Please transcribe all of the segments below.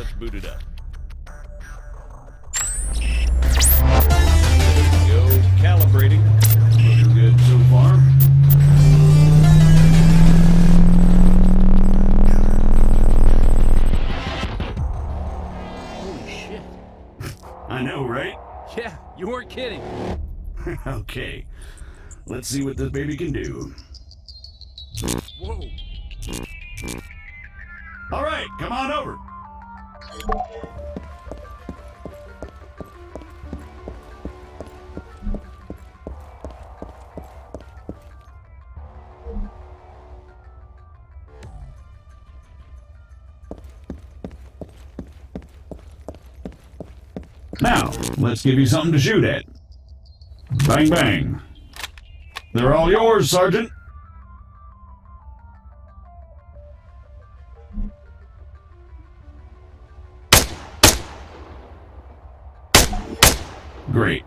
let's boot it up. There we go, calibrating. Looking good so far. Holy shit. I know, right? Yeah, you weren't kidding. Okay. Let's see what this baby can do. Whoa. All right, come on over. Now, let's give you something to shoot at. Bang, bang. They're all yours, Sergeant. Great.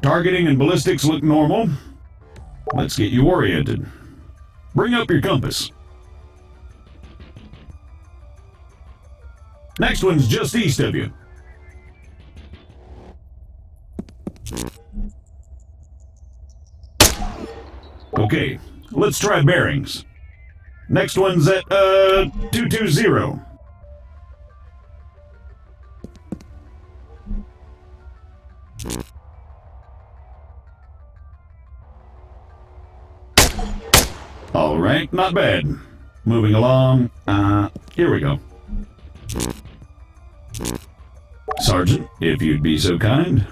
Targeting and ballistics look normal. Let's get you oriented. Bring up your compass. Next one's just east of you. Okay, let's try bearings. Next one's at, 220. All right, not bad. Moving along. Here we go. Sergeant, if you'd be so kind.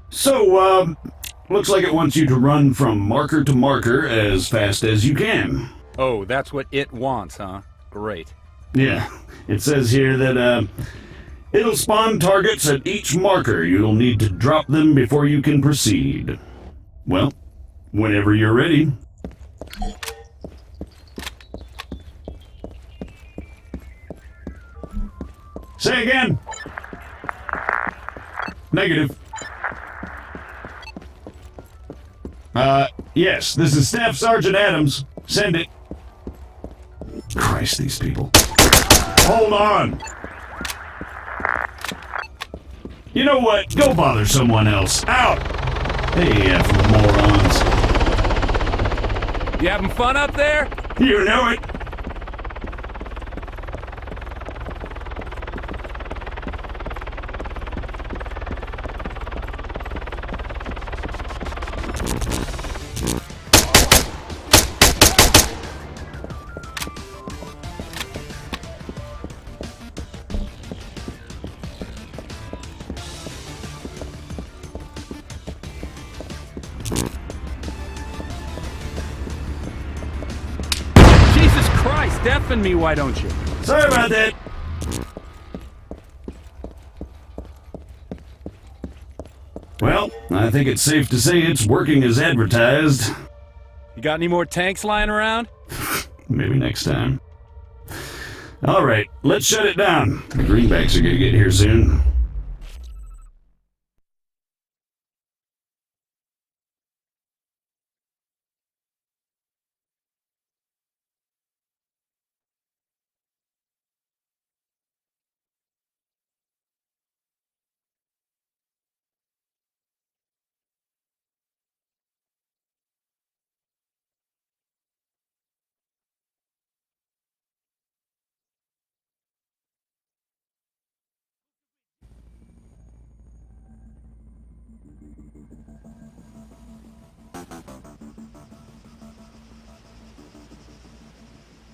So, looks like it wants you to run from marker to marker as fast as you can. Oh, that's what it wants, huh? Great. Yeah, it says here that, it'll spawn targets at each marker. You'll need to drop them before you can proceed. Well, whenever you're ready. Say again. Negative. Yes, this is Staff Sergeant Adams. Send it. Christ, these people. Hold on. You know what? Go bother someone else. Out! Hey, morons. You having fun up there? You know it. Jesus Christ, deafen me, why don't you? Sorry about that. Well, I think it's safe to say it's working as advertised. You got any more tanks lying around? Maybe next time. All right, let's shut it down. The greenbacks are gonna get here soon.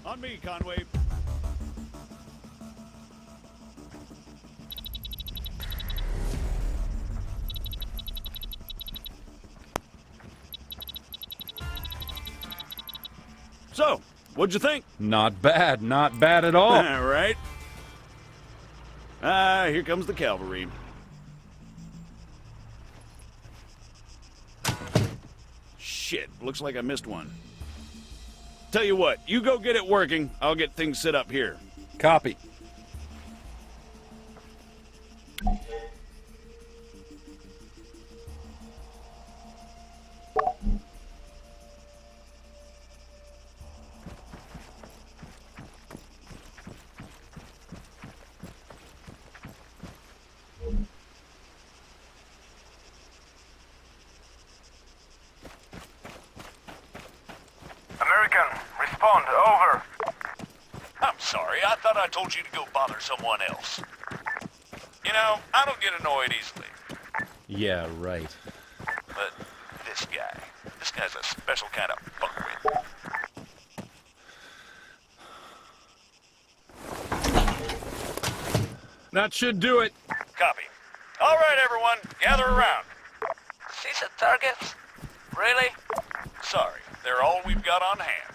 On me, Conway. So, what'd you think? Not bad at all. All right. Here comes the cavalry. Shit, looks like I missed one. Tell you what, you go get it working. I'll get things set up here. Copy. respond. Over. I'm sorry, I thought I told you to go bother someone else. You know, I don't get annoyed easily. Yeah, right. But this guy's a special kind of fuckwit. That should do it. Copy. All right, everyone, gather around. See the targets? Really? Sorry, they're all we've got on hand.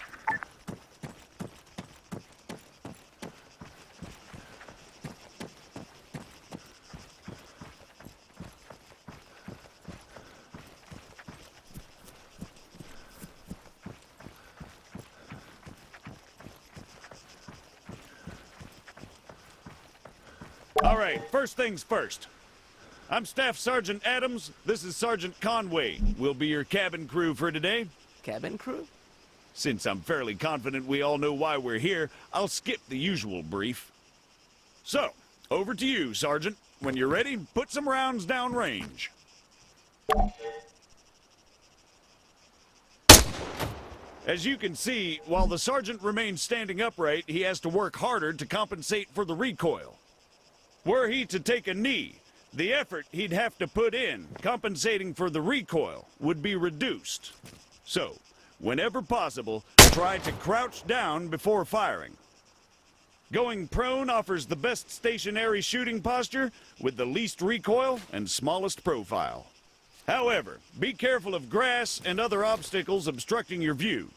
All right, first things first. I'm Staff Sergeant Adams. This is Sergeant Conway. We'll be your cabin crew for today. Cabin crew? Since I'm fairly confident we all know why we're here, I'll skip the usual brief. So, over to you, Sergeant. When you're ready, put some rounds down range. As you can see, while the sergeant remains standing upright, he has to work harder to compensate for the recoil. Were he to take a knee, the effort he'd have to put in, compensating for the recoil, would be reduced. So, whenever possible, try to crouch down before firing. Going prone offers the best stationary shooting posture with the least recoil and smallest profile. However, be careful of grass and other obstacles obstructing your view.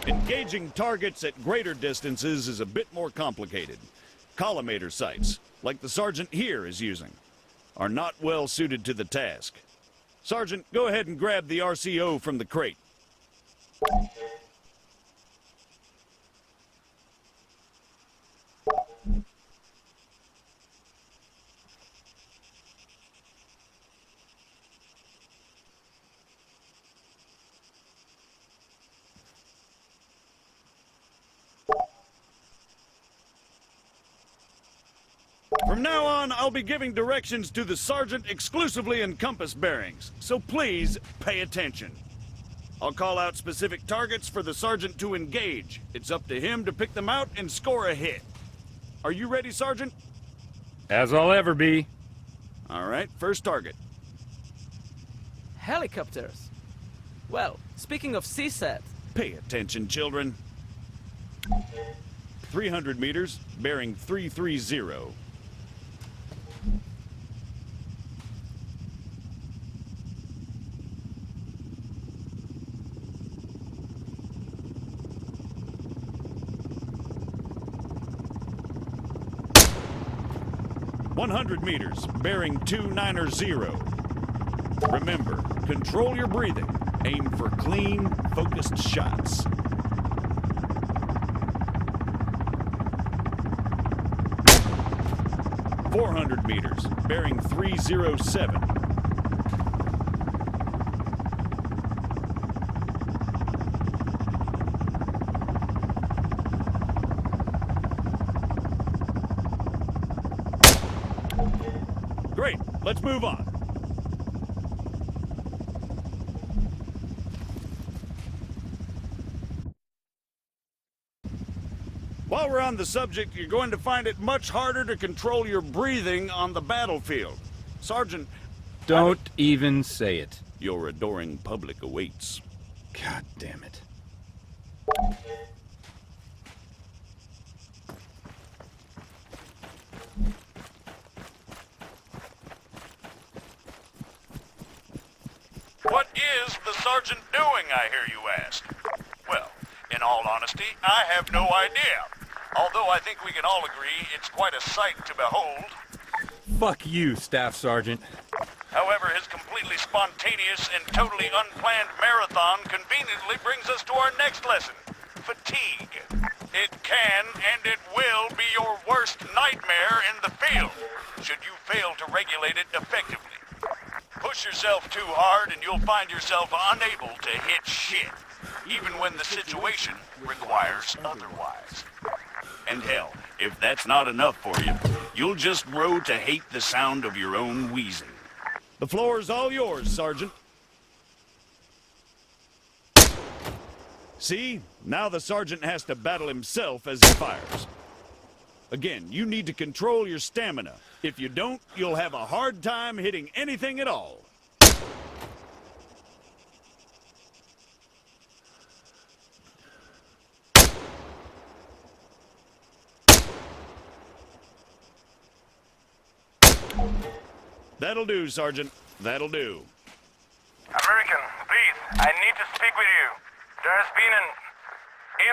Engaging targets at greater distances is a bit more complicated. Collimator sights, like the sergeant here is using, are not well suited to the task. Sergeant, go ahead and grab the RCO from the crate. From now on, I'll be giving directions to the sergeant exclusively in compass bearings, so please pay attention. I'll call out specific targets for the sergeant to engage. It's up to him to pick them out and score a hit. Are you ready, Sergeant? As I'll ever be. All right, first target. Helicopters. Well, speaking of CSAT, Pay attention, children. 300 meters, bearing 330. $100 bearing 290. Remember, control your breathing. Aim for clean, focused shots. $400 bearing 307. Great, let's move on. While we're on the subject, you're going to find it much harder to control your breathing on the battlefield. Sergeant, Don't even say it. your adoring public awaits. God damn it. What is the sergeant doing, I hear you ask? Well, in all honesty, I have no idea. Although I think we can all agree it's quite a sight to behold. Fuck you, Staff Sergeant. However, his completely spontaneous and totally unplanned marathon conveniently brings us to our next lesson, fatigue. It can and it will be your worst nightmare in the field, should you fail to regulate it effectively. Push yourself too hard and you'll find yourself unable to hit shit, even when the situation requires otherwise. And hell, if that's not enough for you, you'll just grow to hate the sound of your own wheezing. The floor's all yours, Sergeant. See? Now the sergeant has to battle himself as he fires. Again, you need to control your stamina. If you don't, you'll have a hard time hitting anything at all. That'll do, Sergeant. That'll do. American, please, I need to speak with you. There has been an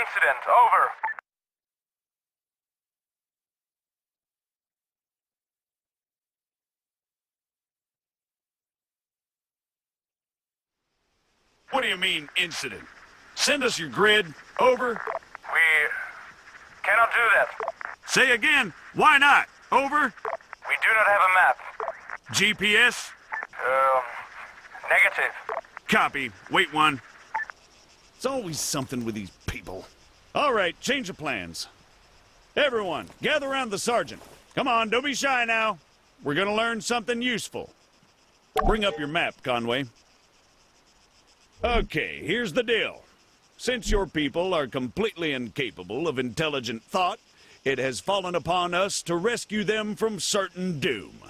incident. Over. What do you mean, incident? Send us your grid. Over. We cannot do that. Say again. Why not? Over. We do not have a map. GPS. Negative. Copy. Wait one. It's always something with these people. All right, change of plans. Everyone, gather around the sergeant. Come on, don't be shy now. We're gonna learn something useful. Bring up your map, Conway. Okay, here's the deal. Since your people are completely incapable of intelligent thought, it has fallen upon us to rescue them from certain doom.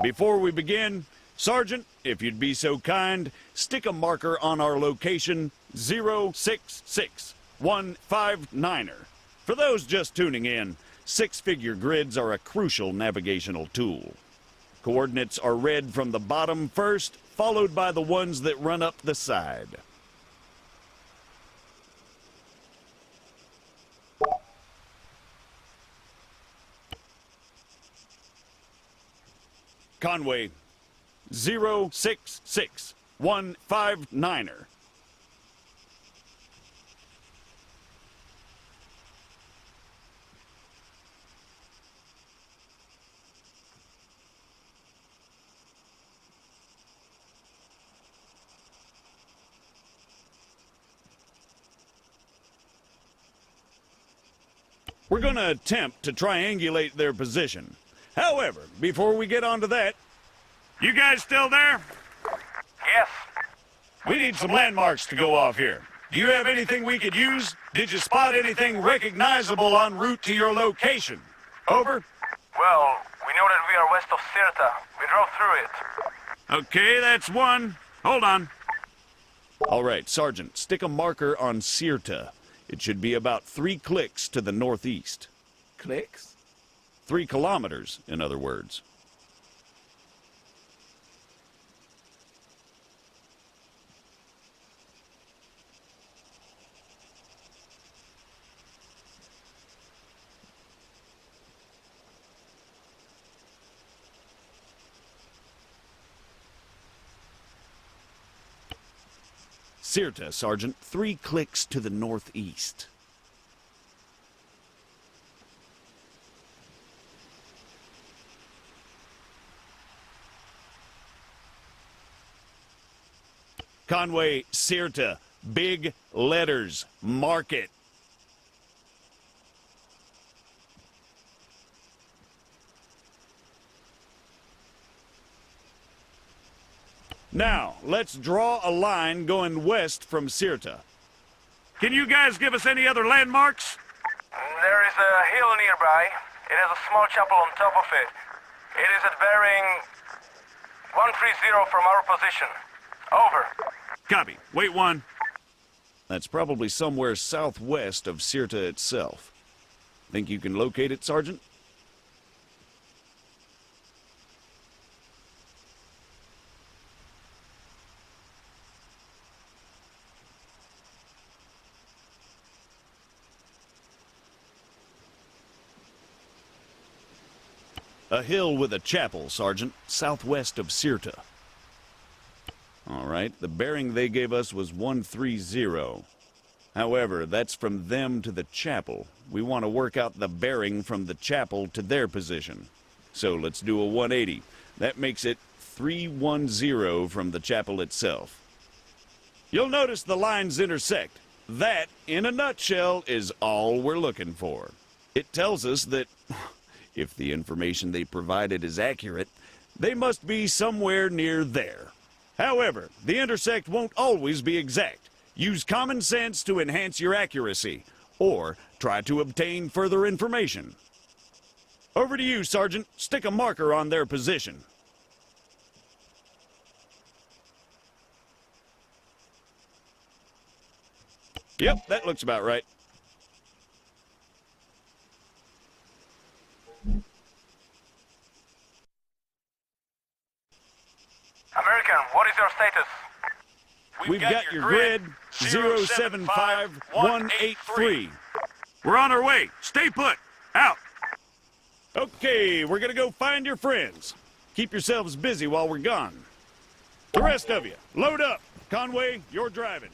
Before we begin, Sergeant, if you'd be so kind, stick a marker on our location 066159er. For those just tuning in, six-figure grids are a crucial navigational tool. Coordinates are read from the bottom first, followed by the ones that run up the side. Conway, 066159er. We're going to attempt to triangulate their position. However, before we get onto that, you guys still there? Yes. We need some landmarks to go off here. Do you have anything we could use? Did you spot anything recognizable en route to your location? Over. Well, we know that we are west of Sirta. We drove through it. Okay, that's one. Hold on. All right, Sergeant, stick a marker on Sirta. It should be about 3 clicks to the northeast. Clicks? 3 kilometers, in other words. Sirta, Sergeant. 3 clicks to the northeast. Conway, Sirta. Big letters. Mark it. Now, let's draw a line going west from Sirta. Can you guys give us any other landmarks? There is a hill nearby. It has a small chapel on top of it. It is at bearing 130 from our position. Over. Copy. Wait one. That's probably somewhere southwest of Sirta itself. Think you can locate it, Sergeant? A hill with a chapel, Sergeant, southwest of Sirta. All right, the bearing they gave us was 130. However, that's from them to the chapel. We want to work out the bearing from the chapel to their position. So let's do a 180. That makes it 310 from the chapel itself. You'll notice the lines intersect. That, in a nutshell, is all we're looking for. It tells us that If the information they provided is accurate, they must be somewhere near there. However, the intersect won't always be exact. Use common sense to enhance your accuracy, or try to obtain further information. Over to you, Sergeant. Stick a marker on their position. Yep, that looks about right. American, what is your status? We've got your grid 075183. We're on our way. Stay put. Out. Okay, we're gonna go find your friends. Keep yourselves busy while we're gone. The rest of you, load up. Conway, you're driving.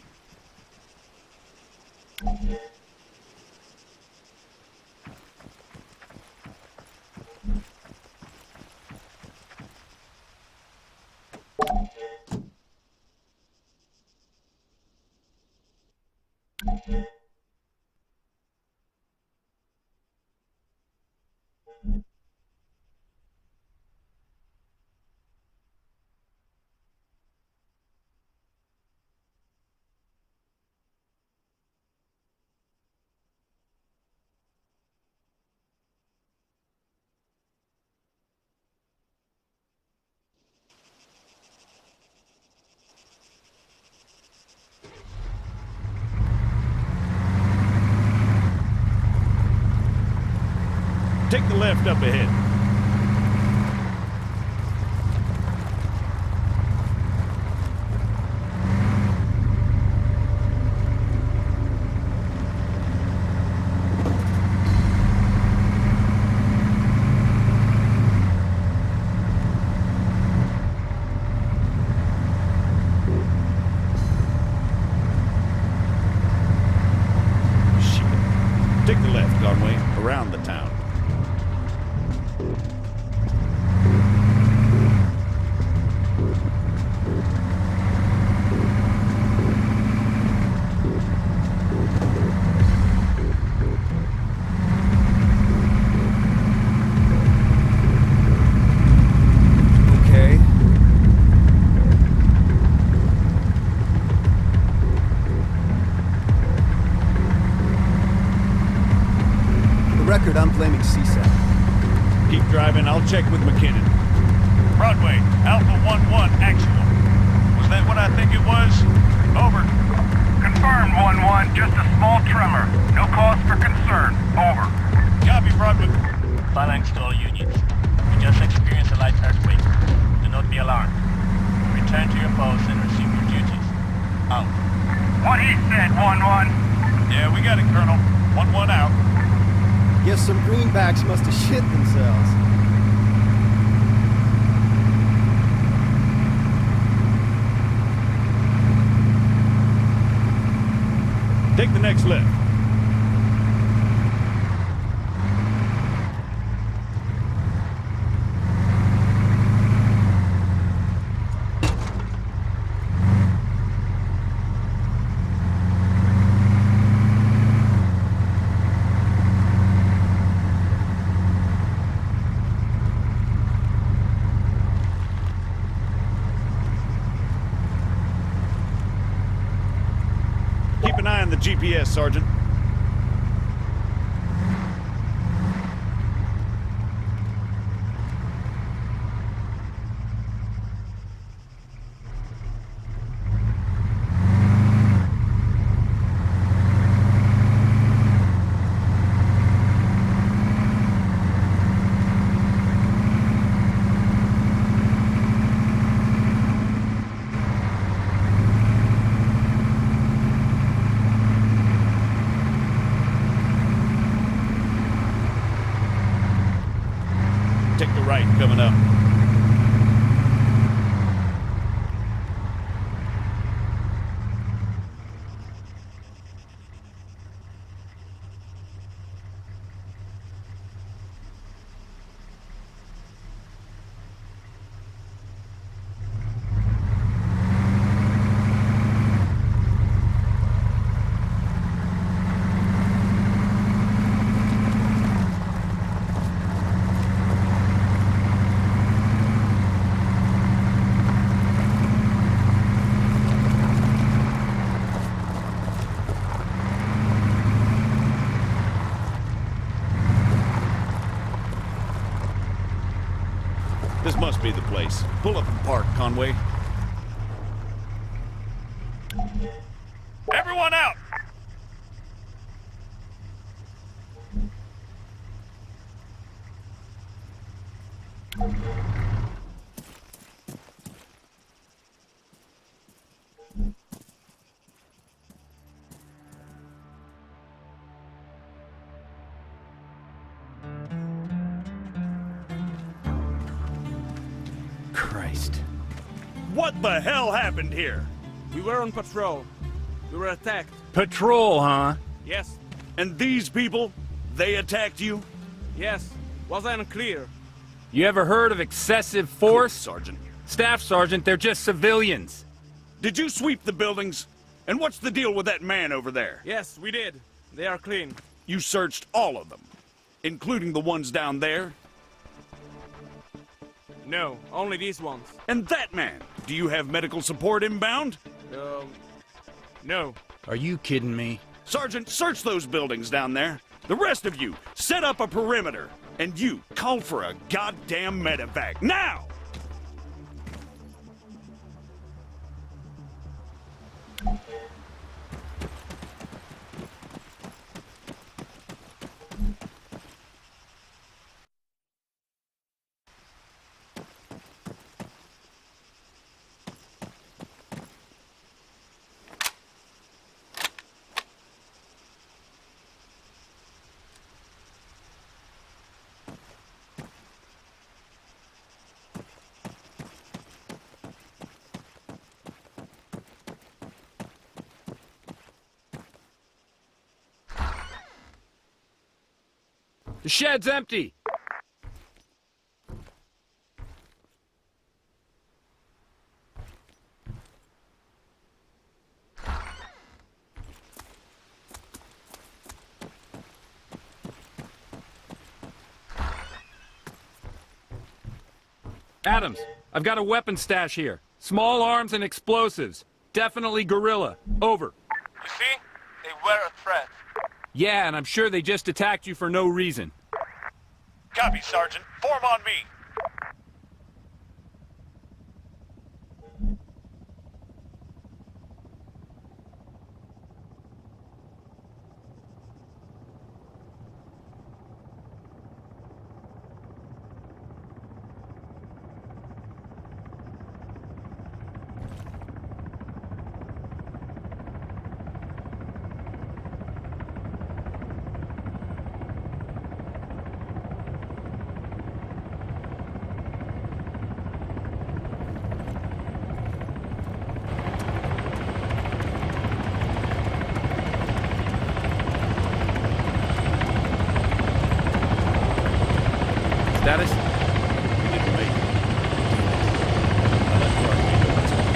Take the left up ahead. Shit. Take the left, Conway, around the town. Okay. For the record, I'm blaming CSAT. Keep driving, I'll check with McKinnon. Broadway, Alpha 1-1, actual. Was that what I think it was? Over. Confirmed, 1-1. Just a small tremor. No cause for concern. Over. Copy, Broadway. Phalanx to all units. We just experienced a light earthquake. Do not be alarmed. Return to your posts and resume your duties. Out. What he said, 1-1. Yeah, we got it, Colonel. 1-1 out. Guess some greenbacks must have shit themselves. Take the next left. Keep an eye on the GPS, Sergeant. Take the right coming up. This must be the place. Pull up and park, Conway. Everyone out! Christ. What the hell happened here? We were on patrol. We were attacked. Patrol, huh? Yes, And these people, they attacked you? yes. Was unclear. You ever heard of excessive force? Sergeant. Staff Sergeant, they're just civilians. Did you sweep the buildings? And what's the deal with that man over there? Yes, we did. They are clean. You searched all of them, including the ones down there? No, only these ones. And that man, do you have medical support inbound? No. Are you kidding me? Sergeant, search those buildings down there. The rest of you, set up a perimeter. And you, call for a goddamn medevac, now! The shed's empty. Adams, I've got a weapon stash here. Small arms and explosives. Definitely guerrilla. Over. You see? They were a threat. Yeah, and I'm sure they just attacked you for no reason. Copy, Sergeant. Form on me. Status? We didn't make it. I left Jardi-Gol, that's all.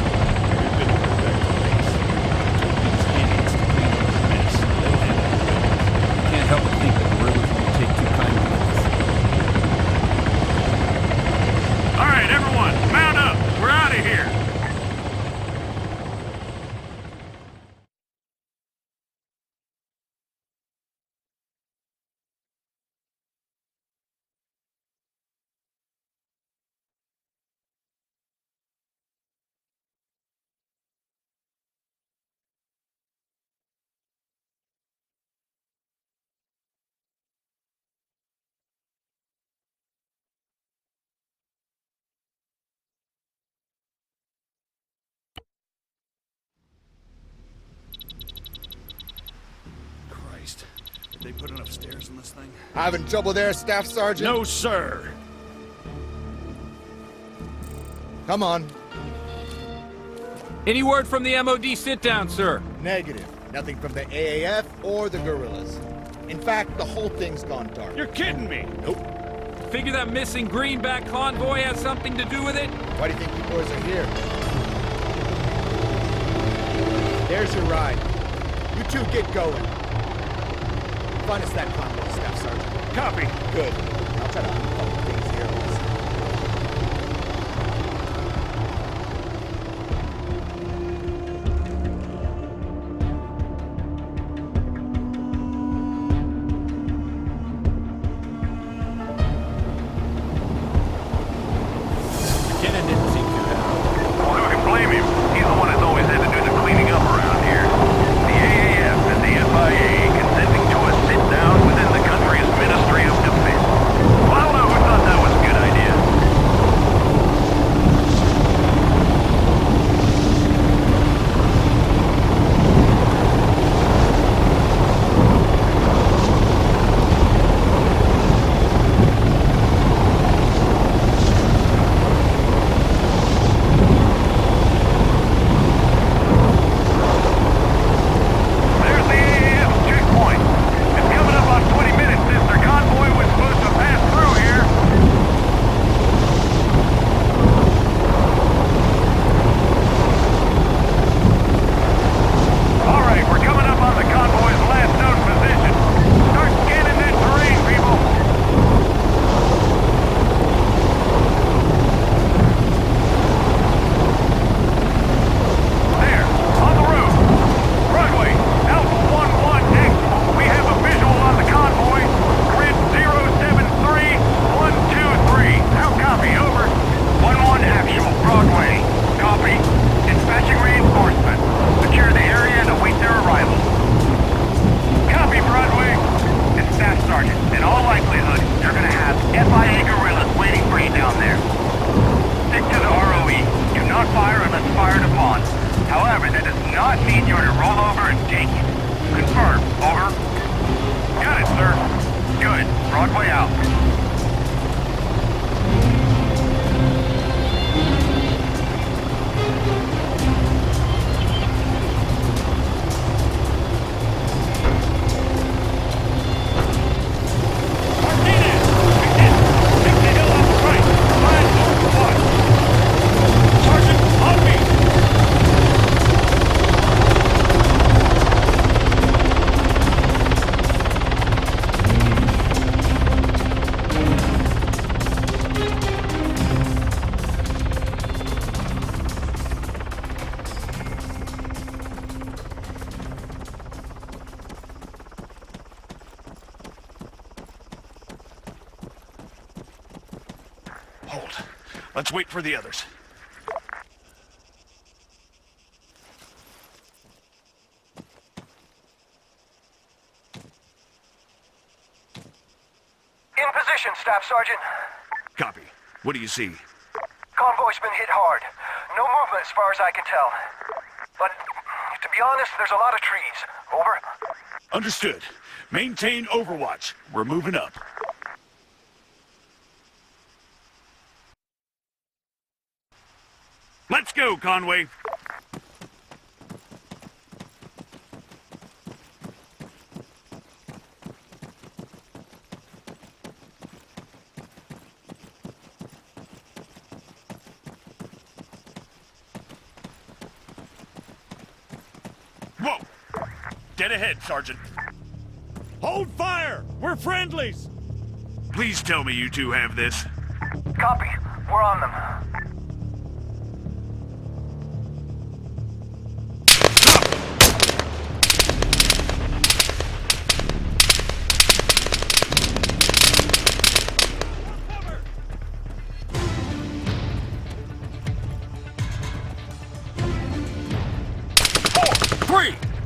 We've been ordered back to base. These idiots to clean up the mess. They'll handle it. Can't help but think the guerrillas won't take too kindly to this. All right, everyone, mount up. We're out of here. Christ. Did they put enough stairs in this thing? Having trouble there, Staff Sergeant? No, sir. Come on. Any word from the MOD sit-down, sir? Negative. Nothing from the AAF or the guerrillas. In fact, the whole thing's gone dark. You're kidding me. Nope. Figure that missing greenback convoy has something to do with it? Why do you think you boys are here? There's your ride. You two get going. Find us that convoy, Staff Sergeant. Copy. Good. I'll try to uncover things here. In all likelihood, you're gonna have FIA guerrillas waiting for you down there. Stick to the ROE. Do not fire unless fired upon. However, that does not mean you're to roll over and take it. Confirm. Over. Got it, sir. Good. Broadway out. Hold. Let's wait for the others. In position, Staff Sergeant. Copy. What do you see? Convoy's been hit hard. No movement as far as I can tell. But, to be honest, there's a lot of trees. Over. Understood. Maintain overwatch. We're moving up. Let's go, Conway. Whoa! Dead ahead, Sergeant. Hold fire! We're friendlies! Please tell me you two have this. Copy. We're on them.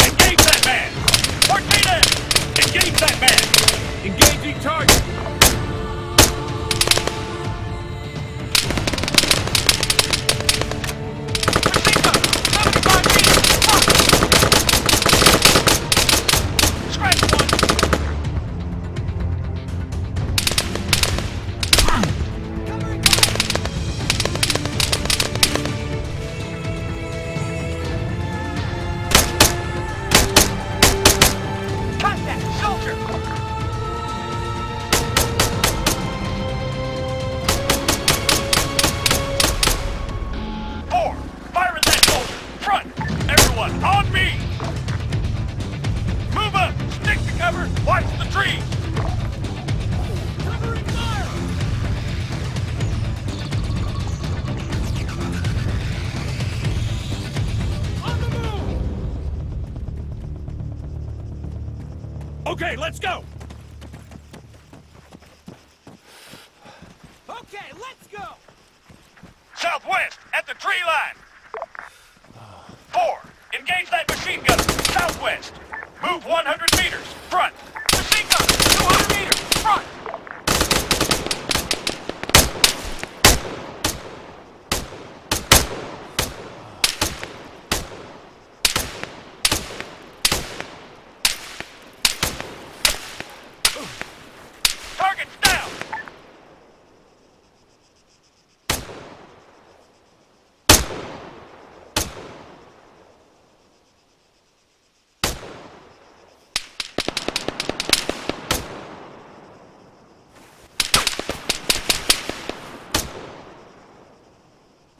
Engage that man! Martinez! Engage that man! Engaging target! Scratch one! Contact! Soldier! Four! Fire at that soldier! Front! Everyone, on me! Move up! Stick to cover! Watch the trees! Covering fire! On the move! Okay, let's go! Okay, let's go! Southwest, at the tree line! Four, engage that machine gunner, southwest! Move 100 meters, front! Machine gunner, 200 meters, front! Target's down!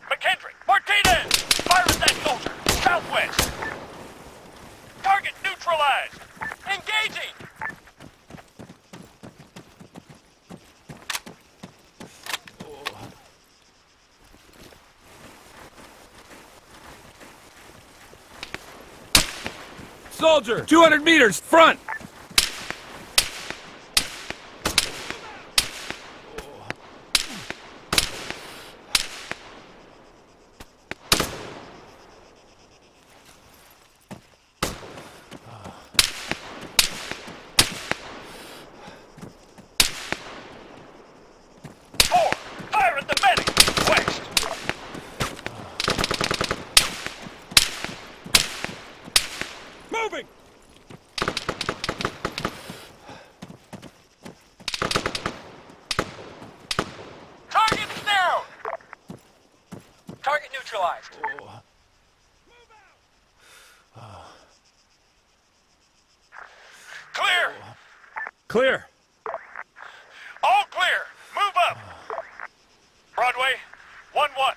McKendrick, Martinez! Fire at that soldier, southwest! Target neutralized! Engaging! Soldier! 200 meters, front! neutralized. Clear! Clear. All clear! Move up! Broadway, 1-1.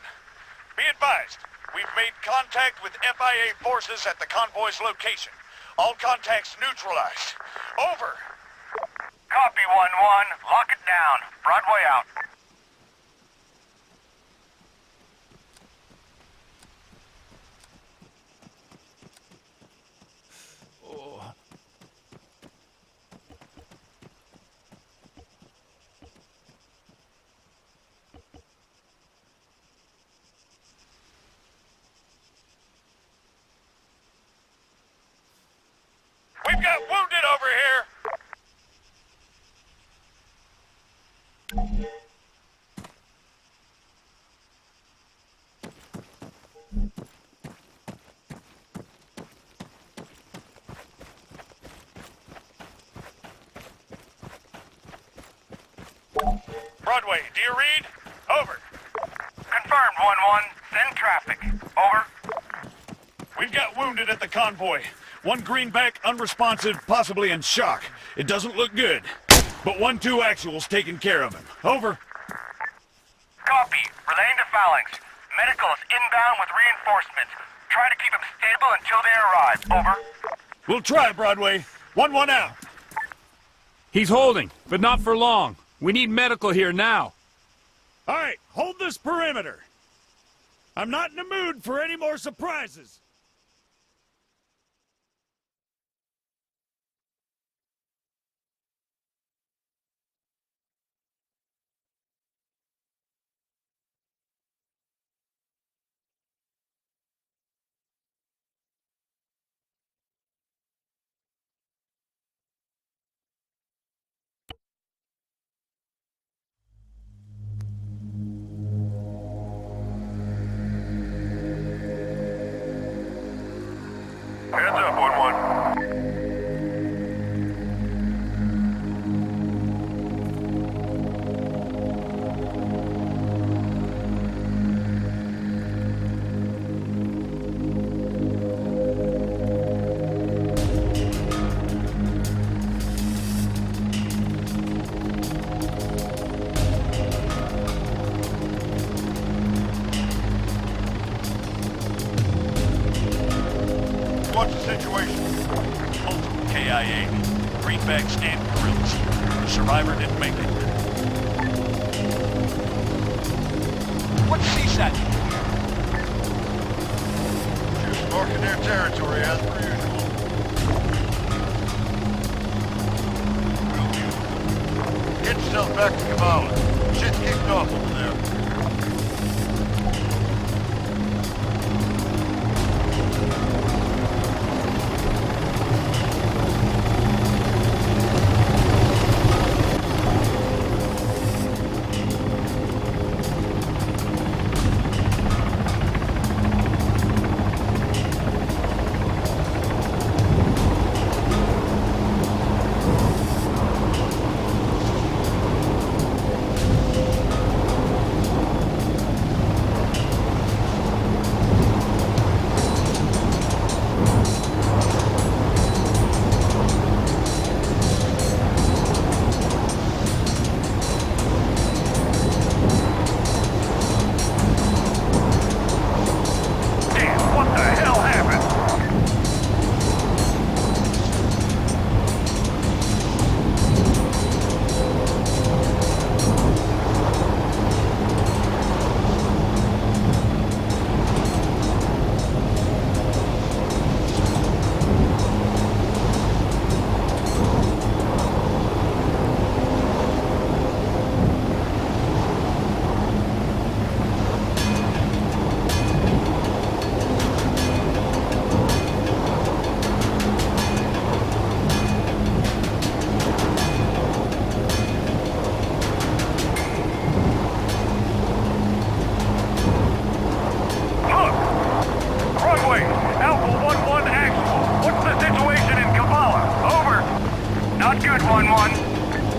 Be advised, we've made contact with FIA forces at the convoy's location. All contacts neutralized. Over. Copy 1-1. Lock it down. Broadway out. We've got wounded over here! Broadway, do you read? Over. Confirmed 1-1. Send traffic. Over. We've got wounded at the convoy. One greenback, unresponsive, possibly in shock. It doesn't look good. But 1-2 actual's taking care of him. Over. Copy. Relaying to Phalanx. Medical is inbound with reinforcements. Try to keep them stable until they arrive. Over. We'll try, Broadway. 1-1 out. He's holding, but not for long. We need medical here now. All right, hold this perimeter. I'm not in the mood for any more surprises. Heads up, 1-1. What's the situation? Multiple KIA. Greenbacks and guerrillas. The survivor didn't make it. What's CSAT? Just marking their territory as per usual. Get yourself back to Kabbalah. Shit's kicked off over there.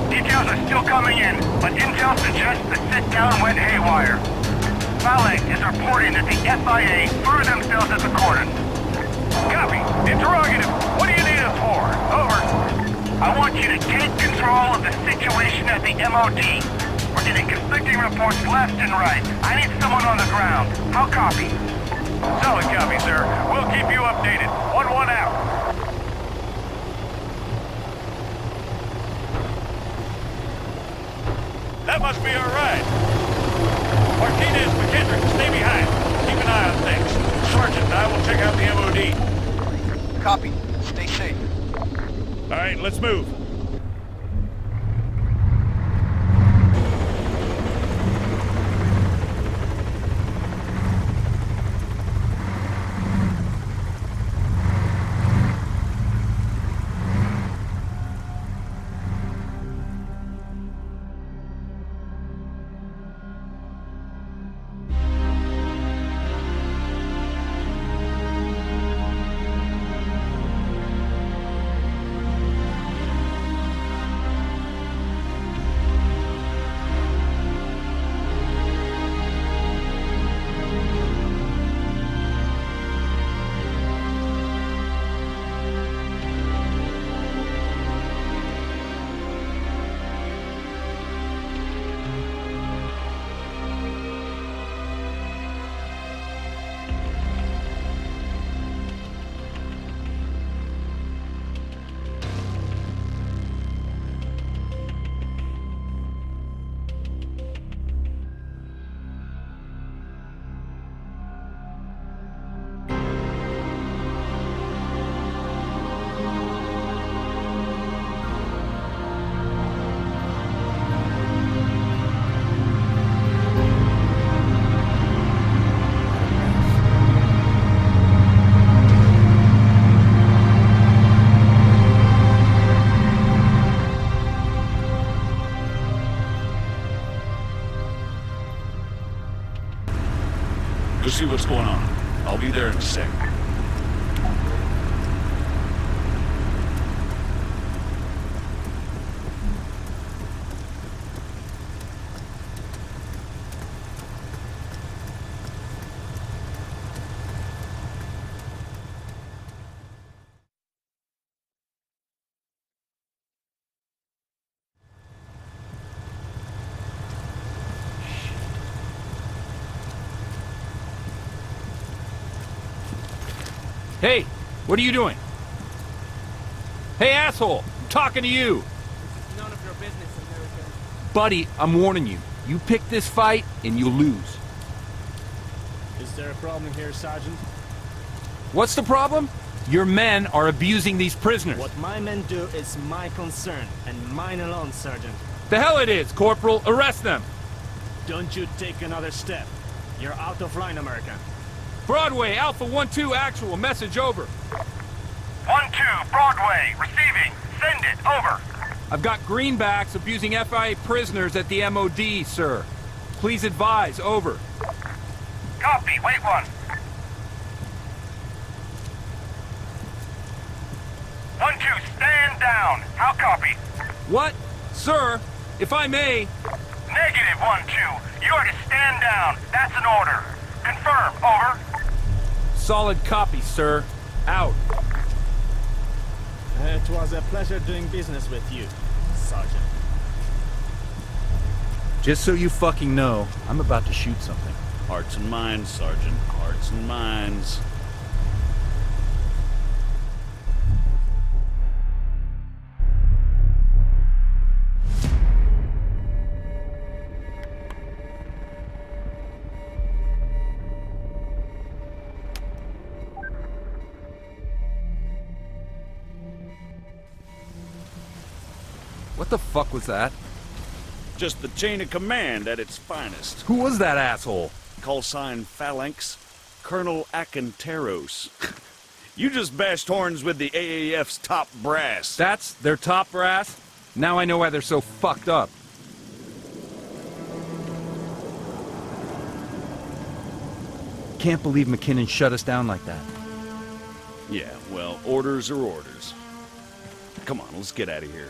Details are still coming in, but intel suggests the sit-down went haywire. Phalanx is reporting that the FIA threw themselves at the cordon. Copy. Interrogative. What do you need us for? Over. I want you to take control of the situation at the MOD. We're getting conflicting reports left and right. I need someone on the ground. How copy? Solid copy, sir. We'll keep you updated. 1-1 out. That must be our ride. Martinez, McKendrick, stay behind. Keep an eye on things. Sergeant and I will check out the MOD. Copy. Stay safe. All right, let's move. Go see what's going on. I'll be there in a sec. Hey, what are you doing? Hey, asshole! I'm talking to you! None of your business, American. Buddy, I'm warning you. You pick this fight, and you'll lose. Is there a problem here, Sergeant? What's the problem? Your men are abusing these prisoners. What my men do is my concern, and mine alone, Sergeant. The hell it is, Corporal! Arrest them! Don't you take another step. You're out of line, American. Broadway, Alpha 1-2 actual, message over. 1-2, Broadway, receiving. Send it, over. I've got greenbacks abusing FIA prisoners at the MOD, sir. Please advise, over. Copy, wait one. 1-2, stand down. How copy? What? Sir, if I may... Negative, 1-2. You are to stand down. That's an order. Confirm, over. Solid copy, sir. Out. It was a pleasure doing business with you, Sergeant. Just so you fucking know, I'm about to shoot something. Hearts and minds, Sergeant. Hearts and minds. What the fuck was that? Just the chain of command at its finest. Who was that asshole? Call sign Phalanx, Colonel Acanteros. You just bashed horns with the AAF's top brass. That's their top brass? Now I know why they're so fucked up. Can't believe McKinnon shut us down like that. Yeah, well, orders are orders. Come on, let's get out of here.